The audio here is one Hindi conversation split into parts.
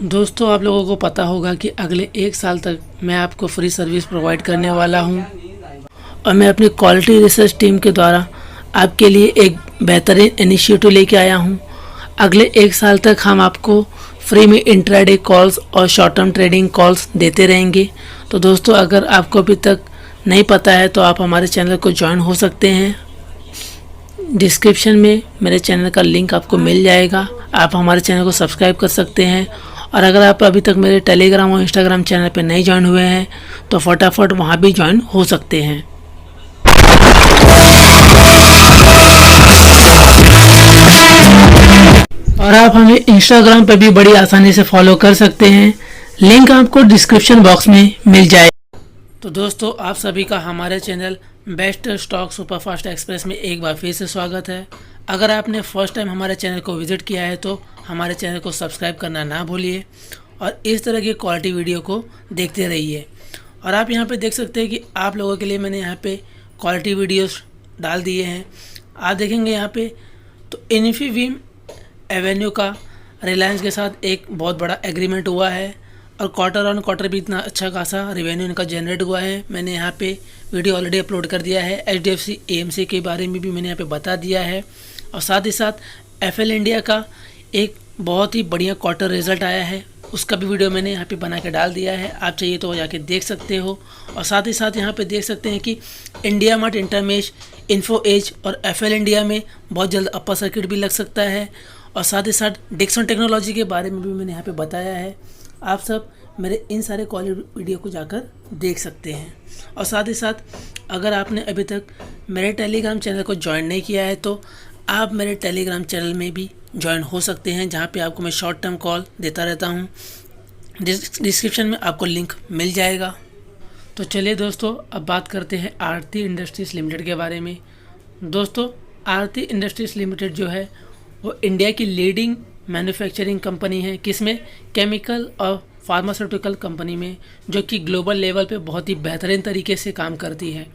दोस्तों, आप लोगों को पता होगा कि अगले 1 साल तक मैं आपको फ्री सर्विस प्रोवाइड करने वाला हूं और मैं अपनी क्वालिटी रिसर्च टीम के द्वारा आपके लिए एक बेहतरीन इनिशिएटिव लेके आया हूं। अगले 1 साल तक हम आपको फ्री में इंट्राडे कॉल्स और शॉर्ट टर्म ट्रेडिंग कॉल्स देते रहेंगे। तो दोस्तों, अगर आपको अभी तक नहीं पता है तो आप हमारे चैनल को ज्वाइन हो सकते हैं। डिस्क्रिप्शन में मेरे चैनल का लिंक आपको मिल जाएगा। आप हमारे चैनल को सब्सक्राइब कर सकते हैं और अगर आप अभी तक मेरे टेलीग्राम और इंस्टाग्राम चैनल पर नहीं ज्वाइन हुए हैं तो फटाफट वहां भी ज्वाइन हो सकते हैं। और आप हमें इंस्टाग्राम पर भी बड़ी आसानी से फॉलो कर सकते हैं। लिंक आपको डिस्क्रिप्शन बॉक्स में मिल जाएगा। तो दोस्तों, आप सभी का हमारे channel best stock superfast express में एक बार फिर से स्वागत है। अगर आपने फर्स्ट टाइम हमारे चैनल को विजिट किया है तो हमारे चैनल को सब्सक्राइब करना ना भूलिए और इस तरह की क्वालिटी वीडियो को देखते रहिए। और आप यहाँ पे देख सकते हैं कि आप लोगों के लिए मैंने यहाँ पे क्वालिटी वीडियोस डाल दिए हैं। आप देखेंगे यहाँ पे तो इन्फीबीम एवेन्यू का रिलायंस के साथ एक बहुत बड़ा एग्रीमेंट हुआ है और क्वार्टर ऑन क्वार्टर भी इतना अच्छा खासा रेवेन्यू इनका जनरेट हुआ है। मैंने यहाँ पे वीडियो ऑलरेडी अपलोड कर दिया है। HDFC AMC के बारे में भी मैंने यहाँ पे बता दिया है और साथ ही साथ FL इंडिया का एक बहुत ही बढ़िया क्वार्टर रिजल्ट आया है, उसका भी वीडियो मैंने यहाँ पे बना के डाल दिया है। आप चाहिए तो जाके देख सकते हो। और साथ ही साथ यहाँ पे देख सकते हैं कि India Mart, Intermesh, Info Edge और FL इंडिया में बहुत जल्द अपर सर्किट भी लग सकता है। और साथ ही साथ डिक्सन टेक्नोलॉजी के बारे में भी मैंने यहाँ पे बताया है। आप सब मेरे इन सारे क्वालिटी वीडियो को जाकर देख सकते हैं। और साथ ही साथ अगर आपने अभी तक मेरे टेलीग्राम चैनल को ज्वाइन नहीं किया है तो आप मेरे टेलीग्राम चैनल में भी ज्वाइन हो सकते हैं, जहाँ पे आपको मैं शॉर्ट टर्म कॉल देता रहता हूँ। डिस्क्रिप्शन में आपको लिंक मिल जाएगा। तो चलिए दोस्तों, अब बात करते हैं आरती इंडस्ट्रीज़ लिमिटेड के बारे में। दोस्तों, आरती इंडस्ट्रीज़ लिमिटेड जो है वो इंडिया की लीडिंग मैन्युफैक्चरिंग कंपनी है, किसमें केमिकल और फार्मास्यूटिकल कंपनी में, जो कि ग्लोबल लेवल पे बहुत ही बेहतरीन तरीके से काम करती है।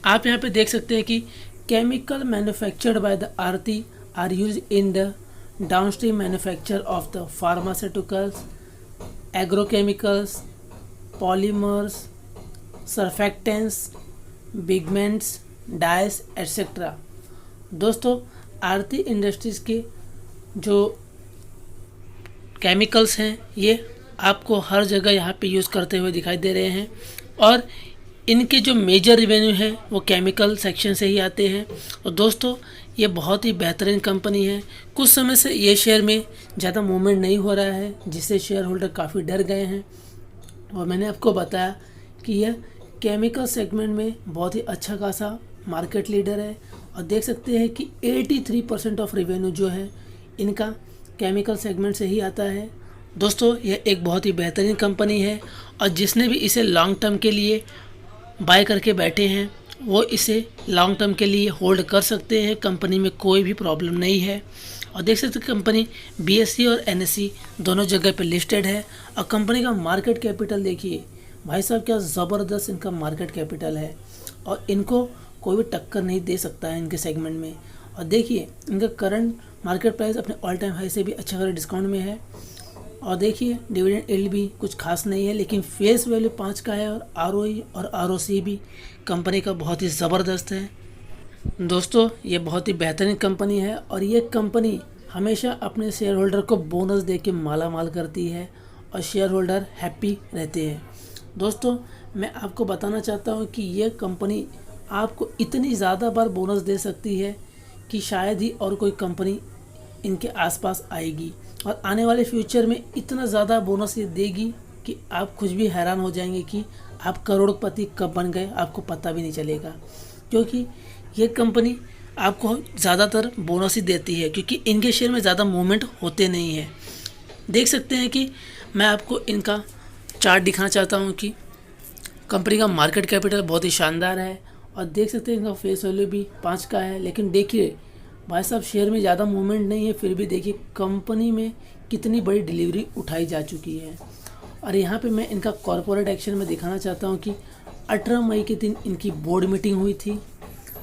आप यहाँ पे देख सकते हैं कि chemical manufactured by the Aarti are use in the downstream manufacture of the pharmaceuticals, agrochemicals, polymers, surfactants, पिगमेंट्स, डाइस एट्सेट्रा। दोस्तों, आरती इंडस्ट्रीज़ के जो केमिकल्स हैं ये आपको हर जगह यहाँ पे यूज़ करते हुए दिखाई दे रहे हैं और इनके जो मेजर रेवेन्यू है वो केमिकल सेक्शन से ही आते हैं। और दोस्तों, ये बहुत ही बेहतरीन कंपनी है। कुछ समय से ये शेयर में ज़्यादा मूवमेंट नहीं हो रहा है, जिससे शेयर होल्डर काफ़ी डर गए हैं। और मैंने आपको बताया कि यह केमिकल सेगमेंट में बहुत ही अच्छा खासा मार्केट लीडर है और देख सकते हैं कि 83% ऑफ रेवेन्यू जो है इनका केमिकल सेगमेंट से ही आता है। दोस्तों, यह एक बहुत ही बेहतरीन कंपनी है और जिसने भी इसे लॉन्ग टर्म के लिए बाय करके बैठे हैं वो इसे लॉन्ग टर्म के लिए होल्ड कर सकते हैं। कंपनी में कोई भी प्रॉब्लम नहीं है। और देख सकते हैं कंपनी BSE और NSE दोनों जगह पे लिस्टेड है और कंपनी का मार्केट कैपिटल देखिए भाई साहब, क्या ज़बरदस्त इनका मार्केट कैपिटल है और इनको कोई भी टक्कर नहीं दे सकता है इनके सेगमेंट में। और देखिए इनका करंट मार्केट प्राइस अपने ऑल टाइम हाई से भी अच्छा खासा डिस्काउंट में है। और देखिए डिविडेंड यील्ड भी कुछ खास नहीं है, लेकिन फेस वैल्यू 5 का है और ROE और ROC भी कंपनी का बहुत ही ज़बरदस्त है। दोस्तों, ये बहुत ही बेहतरीन कंपनी है और ये कंपनी हमेशा अपने शेयर होल्डर को बोनस दे के माला माल करती है और शेयर होल्डर हैप्पी रहते हैं। दोस्तों, मैं आपको बताना चाहता हूँ कि ये कंपनी आपको इतनी ज़्यादा बार बोनस दे सकती है कि शायद ही और कोई कंपनी इनके आसपास आएगी और आने वाले फ्यूचर में इतना ज़्यादा बोनस ये देगी कि आप खुद भी हैरान हो जाएंगे कि आप करोड़पति कब बन गए, आपको पता भी नहीं चलेगा। क्योंकि ये कंपनी आपको ज़्यादातर बोनस ही देती है क्योंकि इनके शेयर में ज़्यादा मूवमेंट होते नहीं है। देख सकते हैं कि मैं आपको इनका चार्ट दिखाना चाहता हूँ कि कंपनी का मार्केट कैपिटल बहुत ही शानदार है और देख सकते हैं इनका फेस वैल्यू भी 5 का है। लेकिन देखिए भाई साहब, शेयर में ज़्यादा मूवमेंट नहीं है, फिर भी देखिए कंपनी में कितनी बड़ी डिलीवरी उठाई जा चुकी है। और यहाँ पे मैं इनका कॉर्पोरेट एक्शन में दिखाना चाहता हूँ कि 18 मई के दिन इनकी बोर्ड मीटिंग हुई थी।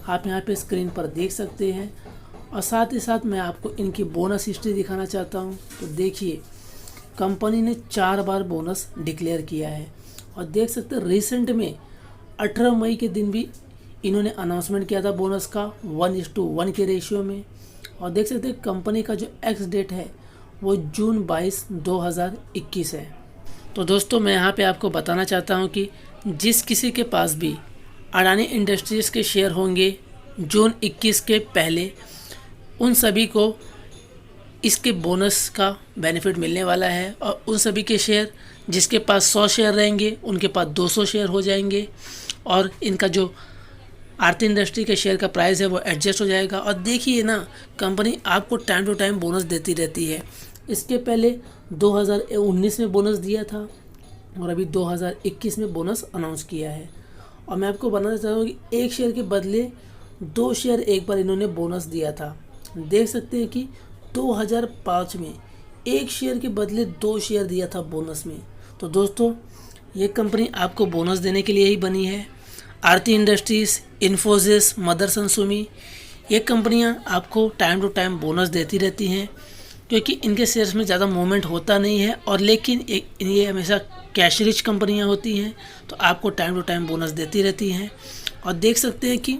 आप यहाँ पे स्क्रीन पर देख सकते हैं। और साथ ही साथ मैं आपको इनकी बोनस हिस्ट्री दिखाना चाहता हूँ। तो देखिए कंपनी ने 4 बार बोनस डिक्लेयर किया है। और देख सकते हैं रिसेंट में 18 मई के दिन भी इन्होंने अनाउंसमेंट किया था बोनस का 1:1 के रेशियो में। और देख सकते हैं कंपनी का जो एक्स डेट है वो जून 22, 2021 है। तो दोस्तों मैं यहाँ पे आपको बताना चाहता हूँ कि जिस किसी के पास भी अडानी इंडस्ट्रीज़ के शेयर होंगे जून 21 के पहले, उन सभी को इसके बोनस का बेनिफिट मिलने वाला है। और उन सभी के शेयर जिसके पास 100 शेयर रहेंगे उनके पास 200 शेयर हो जाएंगे और इनका जो आरती इंडस्ट्री के शेयर का प्राइस है वो एडजस्ट हो जाएगा। और देखिए ना, कंपनी आपको टाइम टू टाइम बोनस देती रहती है। इसके पहले 2019 में बोनस दिया था और अभी 2021 में बोनस अनाउंस किया है। और मैं आपको बताना चाहता हूँ कि एक शेयर के बदले 2 शेयर एक बार इन्होंने बोनस दिया था। देख सकते हैं कि 2005 में एक शेयर के बदले 2 शेयर दिया था बोनस में। तो दोस्तों ये कंपनी आपको बोनस देने के लिए ही बनी है। आरती इंडस्ट्रीज़, इन्फोसिस, मदरसन सुमी, ये कंपनियां आपको टाइम टू टाइम बोनस देती रहती हैं क्योंकि इनके शेयर्स में ज़्यादा मूवमेंट होता नहीं है। और लेकिन ये हमेशा कैश रिच कंपनियां होती हैं, तो आपको टाइम टू टाइम बोनस देती रहती हैं। और देख सकते हैं कि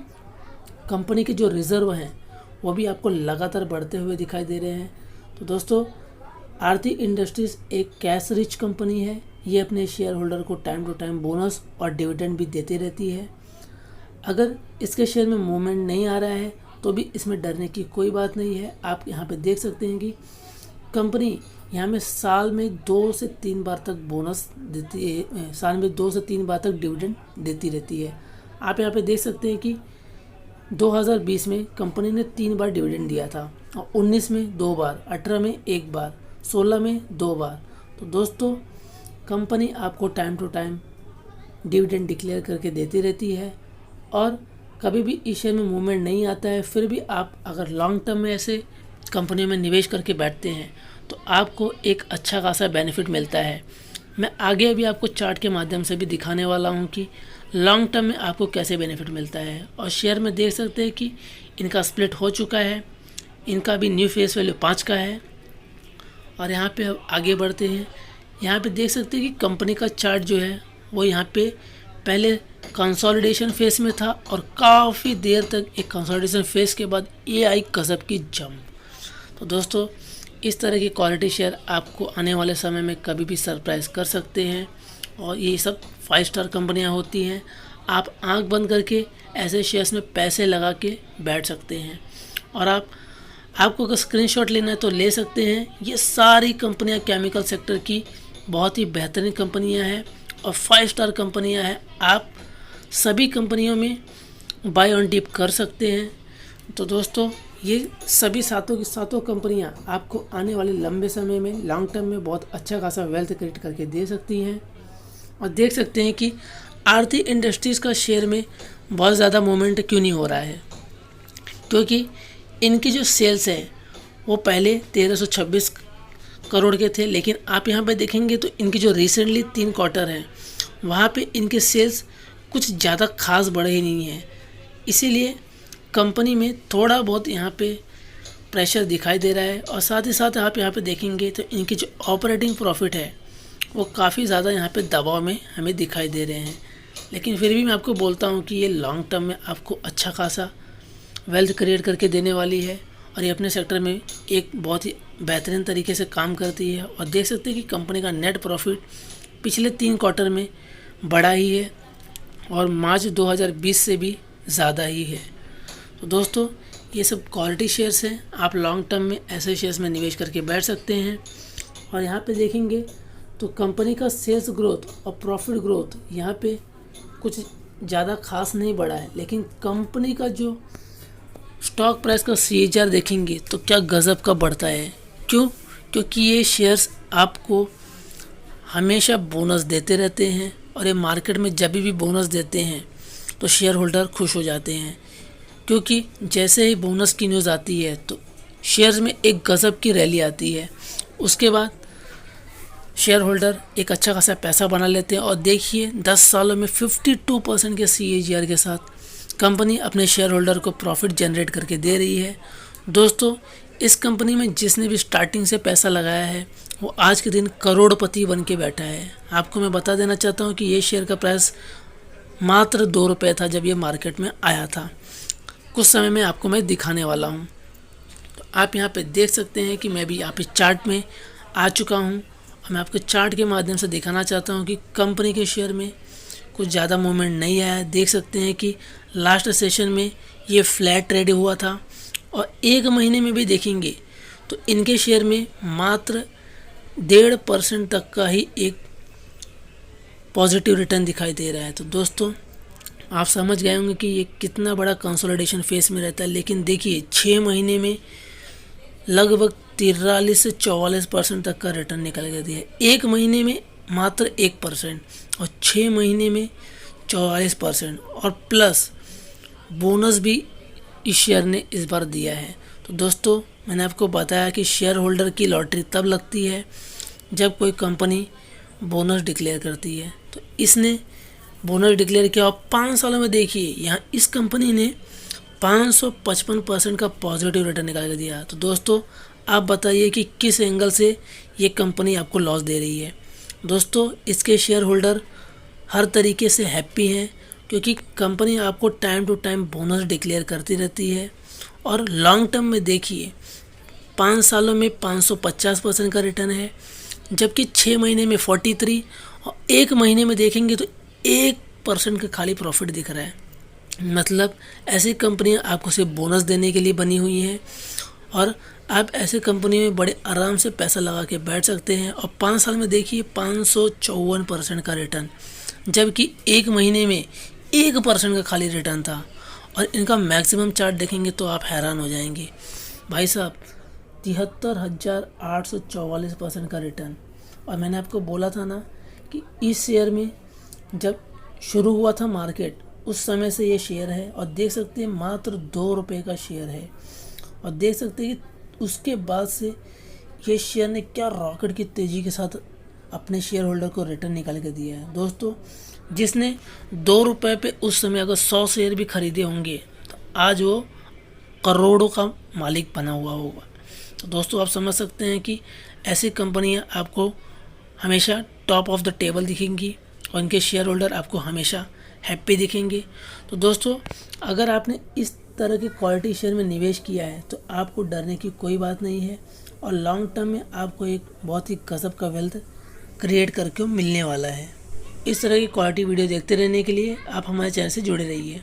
कंपनी के जो रिज़र्व हैं वो भी आपको लगातार बढ़ते हुए दिखाई दे रहे हैं। तो दोस्तों आरती इंडस्ट्रीज़ एक कैश रिच कंपनी है। ये अपने शेयर होल्डर को टाइम टू टाइम बोनस और डिविडेंड भी देती रहती है। अगर इसके शेयर में मूवमेंट नहीं आ रहा है तो भी इसमें डरने की कोई बात नहीं है। आप यहाँ पे देख सकते हैं कि कंपनी यहाँ में साल में 2 से 3 बार तक बोनस देती है, साल में 2 से 3 बार तक डिविडेंड देती रहती है। आप यहाँ पे देख सकते हैं कि 2020 में कंपनी ने 3 बार डिविडेंड दिया था और 19 में 2 बार, 18 में 1 बार, 16 में 2 बार। तो दोस्तों कंपनी आपको time to time dividend declare करके देती रहती है। और कभी भी इस शेयर में मूवमेंट नहीं आता है, फिर भी आप अगर लॉन्ग टर्म में ऐसे कंपनियों में निवेश करके बैठते हैं तो आपको एक अच्छा खासा बेनिफिट मिलता है। मैं आगे अभी आपको चार्ट के माध्यम से भी दिखाने वाला हूं कि लॉन्ग टर्म में आपको कैसे बेनिफिट मिलता है। और शेयर में देख सकते हैं कि इनका स्प्लिट हो चुका है, इनका भी न्यू फेस वैल्यू 5 का है। और यहाँ पे आगे बढ़ते हैं, यहाँ पे देख सकते हैं कि कंपनी का चार्ट जो है वो यहाँ पे पहले कंसोलिडेशन फेस में था और काफ़ी देर तक एक कंसोलिडेशन फेस के बाद ये आई गजब की जंप। तो दोस्तों इस तरह की क्वालिटी शेयर आपको आने वाले समय में कभी भी सरप्राइज़ कर सकते हैं। और ये सब 5 स्टार कंपनियां होती हैं। आप आंख बंद करके ऐसे शेयर्स में पैसे लगा के बैठ सकते हैं। और आपको अगर स्क्रीनशॉट लेना है तो ले सकते हैं। ये सारी कंपनियां केमिकल सेक्टर की बहुत ही बेहतरीन कंपनियां हैं और 5 स्टार कंपनियां हैं। आप सभी कंपनियों में बाय ऑन डिप कर सकते हैं। तो दोस्तों ये सभी सातों की सातों कंपनियां आपको आने वाले लंबे समय में लॉन्ग टर्म में बहुत अच्छा खासा वेल्थ क्रिएट करके दे सकती हैं। और देख सकते हैं कि आरती इंडस्ट्रीज़ का शेयर में बहुत ज़्यादा मूवमेंट क्यों नहीं हो रहा है, क्योंकि इनकी जो सेल्स है वो पहले 1326 करोड़ के थे। लेकिन आप यहाँ पे देखेंगे तो इनकी जो रिसेंटली 3 क्वार्टर हैं वहाँ पे इनके सेल्स कुछ ज़्यादा खास बढ़े ही नहीं हैं। इसीलिए कंपनी में थोड़ा बहुत यहाँ पे प्रेशर दिखाई दे रहा है। और साथ ही साथ आप यहाँ पे देखेंगे तो इनकी जो ऑपरेटिंग प्रॉफिट है वो काफ़ी ज़्यादा यहाँ पे दबाव में हमें दिखाई दे रहे हैं। लेकिन फिर भी मैं आपको बोलता हूँ कि ये लॉन्ग टर्म में आपको अच्छा खासा वेल्थ क्रिएट करके देने वाली है। और ये अपने सेक्टर में एक बहुत ही बेहतरीन तरीके से काम करती है। और देख सकते हैं कि कंपनी का नेट प्रॉफिट पिछले 3 क्वार्टर में बढ़ा ही है और मार्च 2020 से भी ज़्यादा ही है। तो दोस्तों ये सब क्वालिटी शेयर्स हैं। आप लॉन्ग टर्म में ऐसे शेयर्स में निवेश करके बैठ सकते हैं। और यहाँ पे देखेंगे तो कंपनी का सेल्स ग्रोथ और प्रॉफिट ग्रोथ यहाँ पे कुछ ज़्यादा खास नहीं बढ़ा है। लेकिन कंपनी का जो स्टॉक प्राइस का CAGR देखेंगे तो क्या गज़ब का बढ़ता है। क्यों? क्योंकि ये शेयर्स आपको हमेशा बोनस देते रहते हैं और ये मार्केट में जब भी बोनस देते हैं तो शेयर होल्डर खुश हो जाते हैं। क्योंकि जैसे ही बोनस की न्यूज़ आती है तो शेयर्स में एक गज़ब की रैली आती है। उसके बाद शेयर होल्डर एक अच्छा खासा पैसा बना लेते हैं। और देखिए 10 सालों में 52% के CAGR के साथ कंपनी अपने शेयर होल्डर को प्रॉफिट जनरेट करके दे रही है। दोस्तों इस कंपनी में जिसने भी स्टार्टिंग से पैसा लगाया है वो आज के दिन करोड़पति बन के बैठा है। आपको मैं बता देना चाहता हूँ कि ये शेयर का प्राइस मात्र 2 रुपये था जब ये मार्केट में आया था। कुछ समय में आपको मैं दिखाने वाला हूँ। तो आप यहाँ पे देख सकते हैं कि मैं भी यहाँ पे चार्ट में आ चुका हूँ और मैं आपको चार्ट के माध्यम से दिखाना चाहता हूँ कि कंपनी के शेयर में कुछ ज़्यादा मूवमेंट नहीं आया है। देख सकते हैं कि लास्ट सेशन में ये फ्लैट ट्रेड हुआ था और 1 महीने में भी देखेंगे तो इनके शेयर में मात्र 1.5% तक का ही एक पॉजिटिव रिटर्न दिखाई दे रहा है। तो दोस्तों आप समझ गए होंगे कि ये कितना बड़ा कंसोलिडेशन फेस में रहता है। लेकिन देखिए 6 महीने में लगभग 43 से 44% तक का रिटर्न निकल के दिया है। 1 महीने में मात्र 1% और 6 महीने में 44% और प्लस बोनस भी इस शेयर ने इस बार दिया है। तो दोस्तों मैंने आपको बताया कि शेयर होल्डर की लॉटरी तब लगती है जब कोई कंपनी बोनस डिक्लेयर करती है। तो इसने बोनस डिक्लेयर किया और 5 सालों में देखिए यहाँ इस कंपनी ने 555% का पॉजिटिव रिटर्न निकाल के दिया। तो दोस्तों आप बताइए कि किस एंगल से ये कंपनी आपको लॉस दे रही है। दोस्तों इसके शेयर होल्डर हर तरीके से हैप्पी हैं क्योंकि कंपनी आपको time to time bonus declare करती रहती है और लॉन्ग टर्म में देखिए 5 सालों में 550% का रिटर्न है, जबकि 6 महीने में 43 और 1 महीने में देखेंगे तो 1% का खाली प्रॉफिट दिख रहा है। मतलब ऐसी कंपनियां आपको सिर्फ बोनस देने के लिए बनी हुई हैं और आप ऐसे कंपनी में बड़े आराम से पैसा लगा के बैठ सकते हैं और 5 साल में देखिए 554% का रिटर्न, जबकि 1 महीने में 1% का खाली रिटर्न था। और इनका मैक्सिमम चार्ट देखेंगे तो आप हैरान हो जाएंगे भाई साहब, 73,844% का रिटर्न। और मैंने आपको बोला था ना कि इस शेयर में जब शुरू हुआ था मार्केट उस समय से ये शेयर है और देख सकते हैं मात्र 2 रुपये का शेयर है और देख सकते हैं कि उसके बाद से ये शेयर ने क्या रॉकेट की तेज़ी के साथ अपने शेयर होल्डर को रिटर्न निकाल के दिया है। दोस्तों जिसने 2 रुपये पे उस समय अगर 100 शेयर भी खरीदे होंगे तो आज वो करोड़ों का मालिक बना हुआ होगा। तो दोस्तों आप समझ सकते हैं कि ऐसी कंपनियां आपको हमेशा टॉप ऑफ द टेबल दिखेंगी और इनके शेयर होल्डर आपको हमेशा हैप्पी दिखेंगे। तो दोस्तों अगर आपने इस तरह के क्वालिटी शेयर में निवेश किया है तो आपको डरने की कोई बात नहीं है और लॉन्ग टर्म में आपको एक बहुत ही गजब का वेल्थ क्रिएट करके मिलने वाला है। इस तरह की क्वालिटी वीडियो देखते रहने के लिए आप हमारे चैनल से जुड़े रहिए।